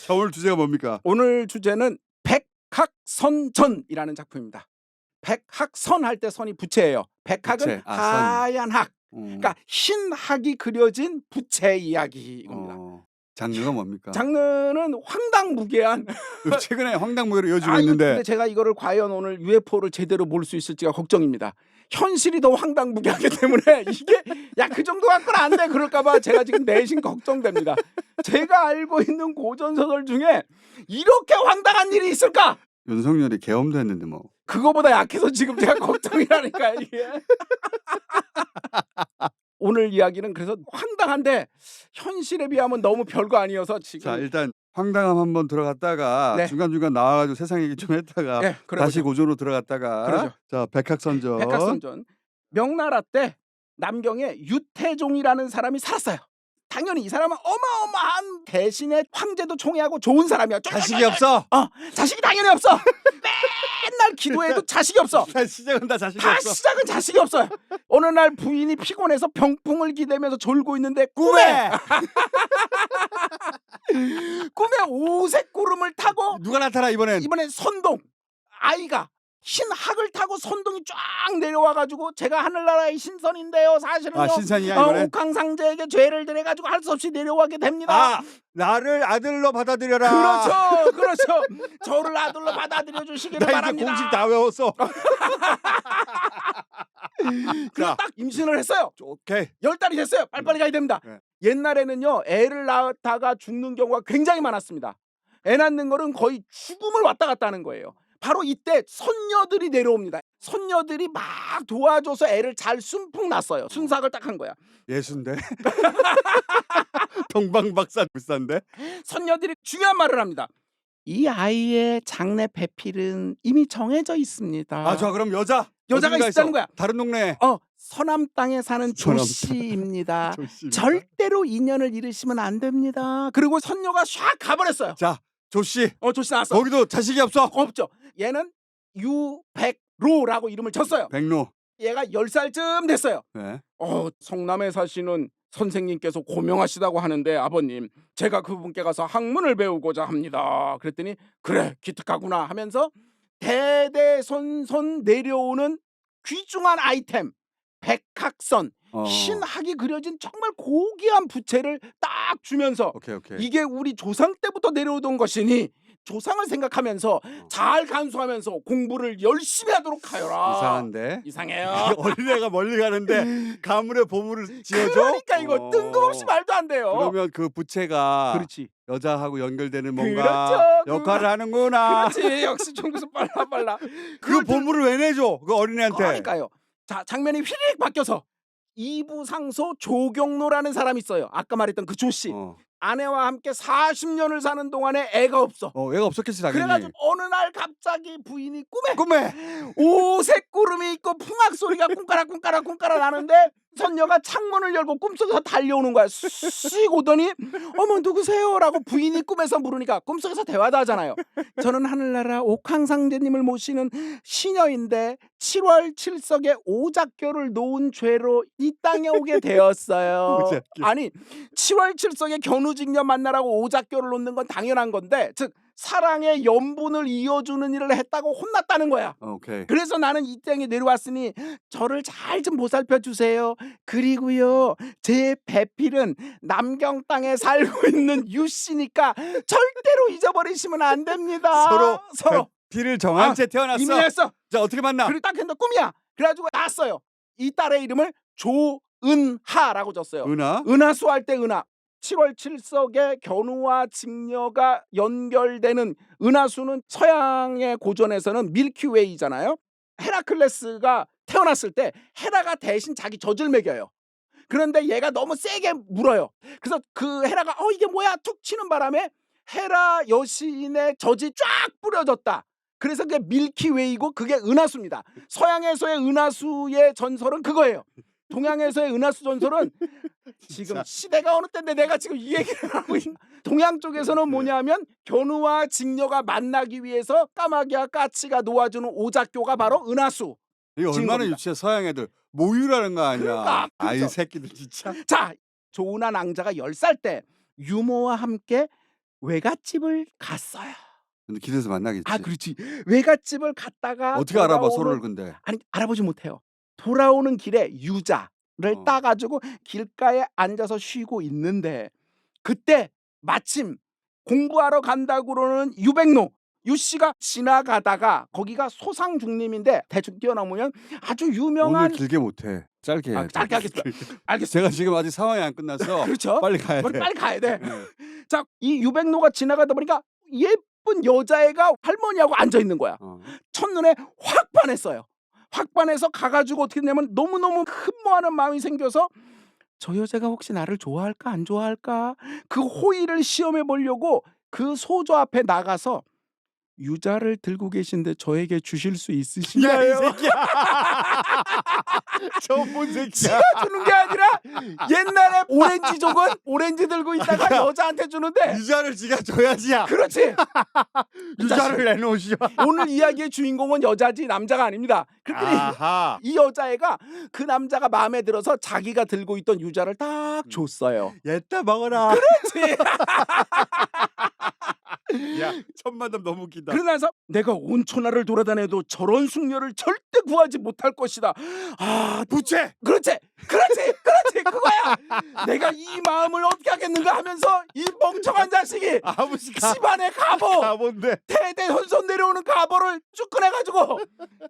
자, 오늘 주제가 뭡니까? 오늘 주제는 백학선전이라는 작품입니다. 백학선 할 때 선이 부채예요. 백학은 부채. 아, 선. 하얀 학. 그러니까 흰 학이 그려진 부채 이야기 이겁니다. 장르가 뭡니까? 장르는 황당무계한. 최근에 황당무계로 이어지고 근데 있는데 제가 이거를 과연 오늘 UFO를 제대로 볼 수 있을지가 걱정입니다. 현실이 더 황당무계하기 때문에 이게 야 그 정도 갖고는 안 돼 그럴까봐 제가 지금 내심 걱정됩니다. 제가 알고 있는 고전소설 중에 이렇게 황당한 일이 있을까? 윤석열이 계엄도 했는데 뭐. 그거보다 약해서 지금 제가 걱정이라니까 이게. 오늘 이야기는 그래서 황당한데 현실에 비하면 너무 별거 아니어서 지금. 자, 일단 황당함 한번 들어갔다가 네. 중간중간 나와가지고 세상 얘기 좀 했다가 네, 다시 고전으로 들어갔다가 그러죠. 자, 백학선전. 백학선전. 명나라 때 남경에 유태종이라는 사람이 살았어요. 당연히 이 사람은 어마어마한 대신에 황제도 총애하고 좋은 사람이야. 자식이 없어. 자식이 당연히 없어. 맨날 기도해도 자식이 없어. 시작은 다 자식이 다 없어. 시작은 자식이 없어요. 어느 날 부인이 피곤해서 병풍을 기대면서 졸고 있는데 꿈에 오색 구름을 타고 누가 나타나 이번엔? 선동 아이가 흰 학을 타고 선동이 쫙 내려와가지고 제가 하늘나라의 신선인데요. 사실은요. 신선이야 이번엔? 옥황상제에게 죄를 들여가지고 할 수 없이 내려가게 됩니다. 나를 아들로 받아들여라. 그렇죠. 저를 아들로 받아들여 주시기를 나 이제 바랍니다. 공식 다 외웠어. 그래서 딱 임신을 했어요. 오케이. 10달이 됐어요. 빨리빨리 가야 됩니다. 네. 옛날에는요 애를 낳다가 죽는 경우가 굉장히 많았습니다. 애 낳는 거는 거의 죽음을 왔다 갔다 하는 거예요. 바로 이때 손녀들이 내려옵니다. 손녀들이 막 도와줘서 애를 잘 순풍 났어요. 순삭을 딱 한 거야. 예순데. 동방박사 비싼데. 손녀들이 중요한 말을 합니다. 이 아이의 장래 배필은 이미 정해져 있습니다. 저 그럼 여자가 있다는 거야. 다른 동네. 서남 땅에 사는 조씨입니다. 조씨입니다. 절대로 인연을 잃으시면 안 됩니다. 그리고 손녀가 샥 가버렸어요. 자, 조씨. 조씨 나왔어. 거기도 자식이 없어. 없죠. 얘는 유백로라고 이름을 졌어요. 백로. 얘가 10살쯤 됐어요. 네. 성남에 사시는 선생님께서 고명하시다고 하는데 아버님 제가 그분께 가서 학문을 배우고자 합니다. 그랬더니 그래 기특하구나 하면서 대대손손 내려오는 귀중한 아이템 백학선 흰 학이 그려진 정말 고귀한 부채를 딱 주면서 오케이. 이게 우리 조상 때부터 내려오던 것이니 조상을 생각하면서 잘 간수하면서 공부를 열심히 하도록 하여라. 이상한데. 이상해요. 어린애가 멀리 가는데 가물에 보물을 지어줘? 그러니까 이거 뜬금없이 말도 안 돼요. 그러면 그 부채가 그렇지. 여자하고 연결되는 뭔가 그렇죠. 역할을 하는구나. 그렇지. 역시 총구수 빨라. 그 보물을 왜 내줘? 그 어린애한테. 그러니까요. 자, 장면이 휘릭 바뀌어서 이부상소 조경로라는 사람이 있어요. 아까 말했던 그 조씨. 아내와 함께 40년을 사는 동안에 애가 없어. 애가 없었겠지 당연히. 그래가지고 어느 날 갑자기 부인이 꿈에 오색 구름이 있고 풍악 소리가 꿍까라 나는데 선녀가 창문을 열고 꿈속에서 달려오는 거야. 씩 오더니 어머 누구세요? 라고 부인이 꿈에서 물으니까 꿈속에서 대화도 하잖아요. 저는 하늘나라 옥황상제님을 모시는 시녀인데 7월 7석에 오작교를 놓은 죄로 이 땅에 오게 되었어요. 오작교. 아니 7월 7석에 견우직녀 만나라고 오작교를 놓는 건 당연한 건데 즉 사랑의 연분을 이어주는 일을 했다고 혼났다는 거야. 오케이. 그래서 나는 이 땅에 내려왔으니 저를 잘 좀 보살펴 주세요. 그리고요 제 배필은 남경 땅에 살고 있는 유씨니까 절대로 잊어버리시면 안 됩니다. 서로 배필을 정한 채 태어났어. 이미 했어. 자, 어떻게 만나? 그리고 딱 했는데 꿈이야. 그래가지고 낳았어요. 이 딸의 이름을 조은하라고 줬어요. 은하수 할 때 은하. 7월 7석에 견우와 직녀가 연결되는 은하수는 서양의 고전에서는 밀키웨이잖아요. 헤라클레스가 태어났을 때 헤라가 대신 자기 젖을 먹여요. 그런데 얘가 너무 세게 물어요. 그래서 그 헤라가 이게 뭐야 툭 치는 바람에 헤라 여신의 젖이 쫙 뿌려졌다. 그래서 그게 밀키웨이고 그게 은하수입니다. 서양에서의 은하수의 전설은 그거예요. 동양에서의 은하수 전설은 지금 시대가 어느 때인데 내가 지금 이 얘기를 하고 있는 동양 쪽에서는 뭐냐면 견우와 직녀가 만나기 위해서 까마귀와 까치가 놓아주는 오작교가 바로 은하수. 이거 얼마나 유치해. 서양 애들 모유라는 거 아니야. 그러니까, 아이 새끼들 진짜. 자, 조은하 낭자가 10살 때 유모와 함께 외갓집을 갔어요. 근데 길에서 만나겠지. 아 그렇지. 외갓집을 갔다가 어떻게 알아봐 돌아오는 서로를 근데? 아니 알아보지 못해요. 돌아오는 길에 유자를 따 가지고 길가에 앉아서 쉬고 있는데 그때 마침 공부하러 간다고 그러는 유백로 유씨가 지나가다가 거기가 소상중림인데 대충 뛰어넘으면 아주 오늘 유명한 길게 못해. 짧게 해야 돼. 짧게 하겠습니다. 알겠습니다. 제가 지금 아직 상황이 안 끝났어. 그렇죠. 빨리 가야 우리 돼. 빨리 가야 돼. 네. 자, 이 유백로가 지나가다 보니까 예쁜 여자애가 할머니하고 앉아 있는 거야. 첫눈에 확 반했어요. 확 반해서 가가지고 어떻게 했냐면 너무너무 흠모하는 마음이 생겨서 저 여자가 혹시 나를 좋아할까 안 좋아할까 그 호의를 시험해 보려고 그 소조 앞에 나가서 유자를 들고 계신데 저에게 주실 수 야, 이 있으신가요? 새끼야. 저뭔 새끼야. 지가 주는 게 아니라 옛날에 오렌지족은 오렌지 들고 있다가 여자한테 주는데 유자를 지가 줘야지야. 그렇지. 유자를 내놓으시오. 오늘 이야기의 주인공은 여자지 남자가 아닙니다. 그랬더니 아하. 이 여자애가 그 남자가 마음에 들어서 자기가 들고 있던 유자를 딱 줬어요. 얘따 먹어라. 그렇지. 야, 천만담 너무 웃긴다. 그러면서 내가 온 천하를 돌아다녀도 저런 숙녀를 절대 구하지 못할 것이다. 아, 부채. 그렇지, 그거야. 내가 이 마음을 어떻게 하겠는가 하면서 이 멍청한 자식이 아버지가 집안의 가보, 가본데. 대대손손 내려오는 가보를 쭉 꺼내가지고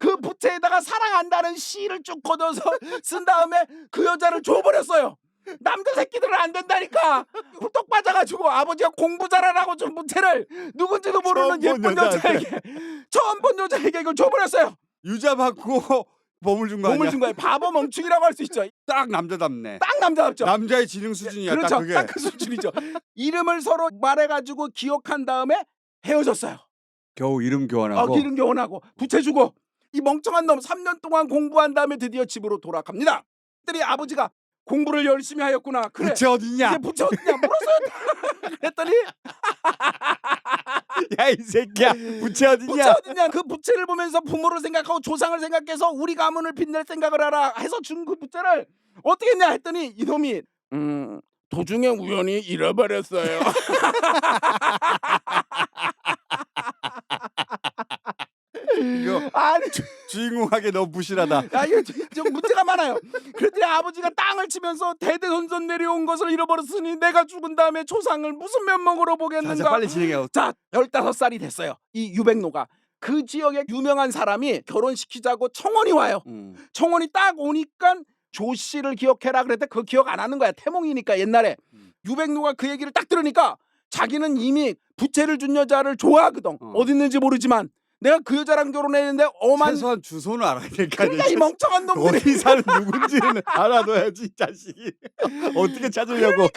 그 부채에다가 사랑한다는 시를 쭉 걷어서 쓴 다음에 그 여자를 줘버렸어요. 남자 새끼들은 안 된다니까. 훌떡 빠져가지고 아버지가 공부 잘하라고 준 부채를 누군지도 모르는 처음 본 예쁜 여자에게 처음 본 여자에게 이걸 줘버렸어요. 유자 받고 보물 준 거 아니야? 몸을 준 거예요. 바보 멍충이라고 할 수 있죠. 딱 남자답네. 딱 남자답죠. 남자의 지능 수준이야. 그렇죠. 딱 그게. 딱 그 수준이죠. 이름을 서로 말해가지고 기억한 다음에 헤어졌어요. 겨우 이름 교환하고. 이름 교환하고 부채 주고 이 멍청한 놈 3년 동안 공부한 다음에 드디어 집으로 돌아갑니다. 그랬더니 아버지가 공부를 열심히 하였구나. 그래. 부채 어딨냐? 이제 부채 어딨냐 물었어요. 그랬더니 야, 이 새끼야. 부채 어딨냐? 부채 어딨냐. 그 부채를 보면서 부모를 생각하고 조상을 생각해서 우리 가문을 빛낼 생각을 하라 해서 준 그 부채를 어떻게 했냐 했더니 이놈이 도중에 우연히 잃어버렸어요. 이거 아니 주인공하게 너무 부실하다. 야 이거 좀 문제가 많아요. 그랬더니 아버지가 땅을 치면서 대대손손 내려온 것을 잃어버렸으니 내가 죽은 다음에 조상을 무슨 면목으로 보겠는가. 자, 빨리 진행해요. 자 15살이 됐어요. 이 유백로가 그 지역의 유명한 사람이 결혼시키자고 청혼이 와요. 청혼이 딱 오니까 조 씨를 기억해라 그랬는데 그거 기억 안 하는 거야. 태몽이니까 옛날에. 유백로가 그 얘기를 딱 들으니까 자기는 이미 부채를 준 여자를 좋아하거든. 어디 있는지 모르지만 내가 그 여자랑 결혼했는데 최소한 주소는 알아야 될 거 그러니까 아니야. 이 멍청한 놈들이 어디 사는 누군지는 알아둬야지, 이 자식이. 어떻게 찾으려고.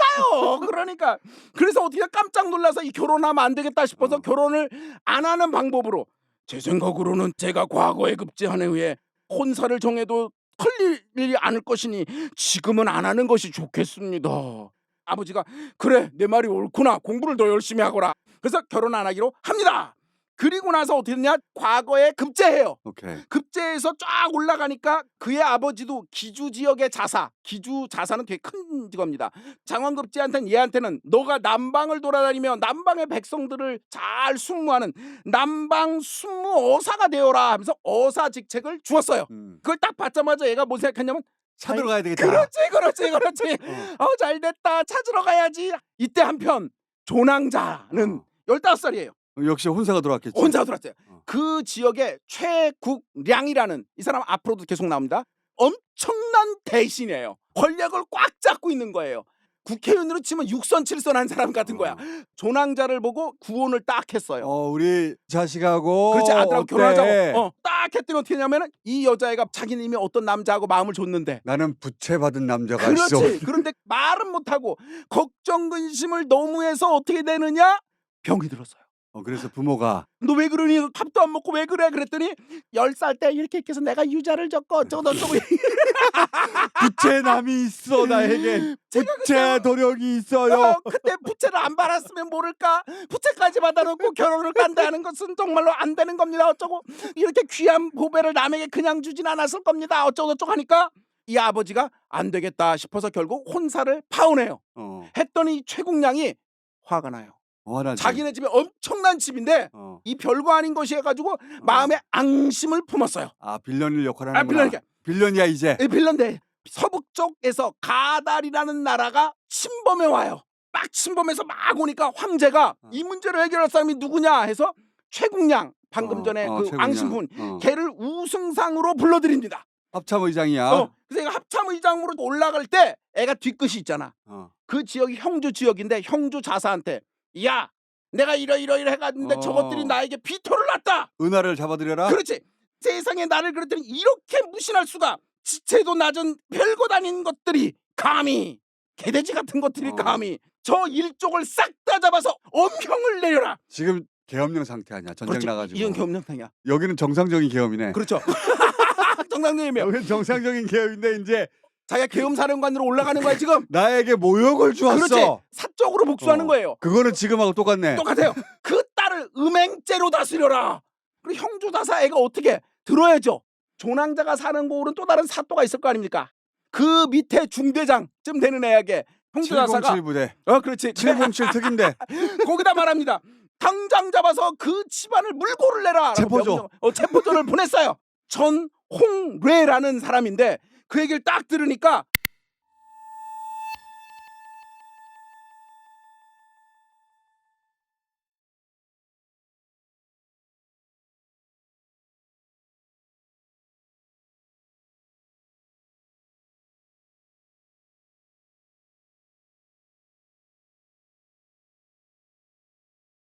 그러니까 그래서 어떻게 깜짝 놀라서 이 결혼하면 안 되겠다 싶어서 결혼을 안 하는 방법으로 제 생각으로는 제가 과거에 급제한 후에 혼사를 정해도 틀리지 않을 것이니 지금은 안 하는 것이 좋겠습니다. 아버지가 그래 내 말이 옳구나 공부를 더 열심히 하거라. 그래서 결혼 안 하기로 합니다. 그리고 나서 어떻게 했냐 과거에 급제해요. 오케이. 급제해서 쫙 올라가니까 그의 아버지도 기주 지역의 자사, 기주 자사는 되게 큰 직업입니다. 장원급제한테는 얘한테는 너가 남방을 돌아다니며 남방의 백성들을 잘 숙무하는 남방 숙무어사가 되어라 하면서 어사 직책을 주었어요. 그걸 딱 받자마자 얘가 뭐 생각했냐면 찾으러 가야 되겠다. 그렇지. 잘됐다 찾으러 가야지. 이때 한편 조낭자는 15살이에요. 역시 혼사가 들어왔겠지. 혼자가 들어왔어요. 그 지역에 최국량이라는 이 사람 앞으로도 계속 나옵니다. 엄청난 대신이에요. 권력을 꽉 잡고 있는 거예요. 국회의원으로 치면 6선 7선 한 사람 같은 거야. 조낭자를 보고 구혼을 딱 했어요. 우리 자식하고 그렇지 아들하고 어때? 결혼하자고 딱 했더니 어떻게 했냐면 이 여자애가 자기는 이미 어떤 남자하고 마음을 줬는데 나는 부채받은 남자가 그렇지. 있어. 그런데 말은 못하고 걱정 근심을 너무 해서 어떻게 되느냐 병이 들었어요. 그래서 부모가 너 왜 그러니 밥도 안 먹고 왜 그래 그랬더니 10살 때 이렇게 해서 내가 유자를 줬고 어쩌고 부채남이 있어 나에게. 부채 도령이 있어요. 그때 부채를 안 받았으면 모를까 부채까지 받아놓고 결혼을 깐다는 것은 정말로 안 되는 겁니다. 어쩌고 이렇게 귀한 보배를 남에게 그냥 주진 않았을 겁니다. 어쩌고 저쩌고 하니까 이 아버지가 안 되겠다 싶어서 결국 혼사를 파혼해요. 했더니 최국량이 화가 나요. 자기네 집에 엄청난 집인데 이 별거 아닌 것이 해가지고 마음에 앙심을 품었어요. 빌런일 역할을 하는구나. 빌런이야 이제. 빌런데 서북 쪽에서 가달이라는 나라가 침범해 와요. 막 침범해서 막 오니까 황제가 이 문제를 해결할 사람이 누구냐 해서 최국량, 방금 전에 그 최국량. 앙심분 걔를 우승상으로 불러드립니다. 합참의장이야. 그래서 합참의장으로 올라갈 때 애가 뒤끝이 있잖아. 그 지역이 형주 지역인데 형주 자사한테 야 내가 이러이러 해갔는데 저것들이 나에게 비토를 놨다. 은하를 잡아들여라. 그렇지. 세상에 나를 그랬더니 이렇게 무신할 수가. 지체도 낮은 별것 아닌 것들이 감히 개돼지 같은 것들이 감히 저 일족을 싹 다 잡아서 엄형을 내려라. 지금 계엄령 상태 아니야. 전쟁 그렇지. 나가지고. 이건 계엄령 상이야. 여기는 정상적인 계엄이네. 그렇죠. 정상적이면 여기는 정상적인 계엄인데 이제 자기가 계엄사령관으로 올라가는 거야 지금. 나에게 모욕을 주었어. 그렇지. 사적으로 복수하는 거예요. 그거는 지금하고 똑같네. 똑같아요. 그 딸을 음행죄로 다스려라. 그리고 형주다사 애가 어떻게 들어야죠. 조낭자가 사는 고을은 또 다른 사또가 있을 거 아닙니까? 그 밑에 중대장쯤 되는 애에게 형주다사가 707 부대. 그렇지. 707 특임대. 거기다 말합니다. 당장 잡아서 그 집안을 물고를 내라. 체포조. 체포조를 보냈어요. 전홍례라는 사람인데 그 얘기를 딱 들으니까